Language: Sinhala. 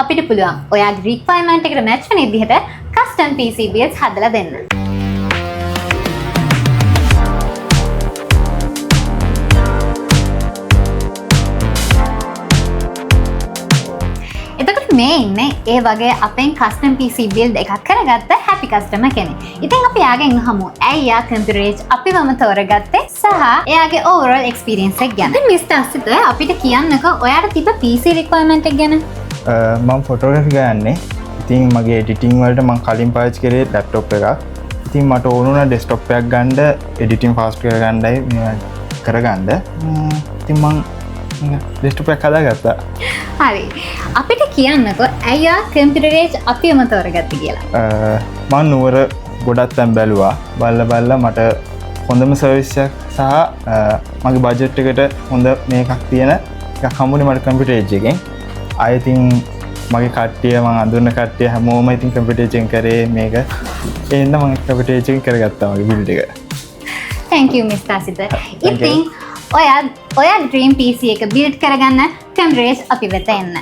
අපිට පුළුවන් ඔයාගේ රික්වයර්මන්ට් එකට මැච් වෙන විදිහට කස්ටම් PCBs හදලා දෙන්න. එතකොට මේ ඉන්නේ ඒ වගේ අපෙන් කස්ටම් PC build එකක් කරගත්ත happy customer කෙනෙක්. ඉතින් අපි යාගෙන් අහමු ඇයි යා computer age අපිවම තෝරගත්තේ සහ එයාගේ overall experience එක ගැන. ඉතින් Mr. අසිත අපිට කියන්නකෝ ඔයාට තිබ්බ PC requirement එක ගැන. මම ෆොටෝග්‍රැෆි ගන්නේ. ඉතින් මගේ එඩිටිං වලට මම කලින් පාවිච්චි කරේ ලැප්ටොප් එකක්. ඉතින් මට ඕන වුණා ඩෙස්ක්ටොප් එකක් ගන්න එඩිටිං ෆාස්ට් කරගන්නයි කරගන්න. ඉතින් මම ඩෙස්ක්ටොප් එකක් හදාගත්තා. හරි. අපිට කියන්නකෝ ඇයි යා computer age අපිවම තෝරගත්තේ කියලා. මම නුවර ගොඩක් තැන් බැලුවා. බලලා මට හොඳම සර්විස් එකක් සහ මගේ බජට් එකට හොඳ මේකක් තියෙන එකක් හම්බුනේ මට computer age එකෙන්. I think මගේ කට්ටිය මම අඳුරන කට්ටිය හැමෝම ඉතින් computer age එකෙන් කරේ මේක. ඒ හින්දා මම computer age එකෙන් කරගත්තා මගේ build එක. Thank you Mr. අසිත. ඉතින් ඔයා dream PC එක build කරගන්න computer age අපි වෙත එන්න.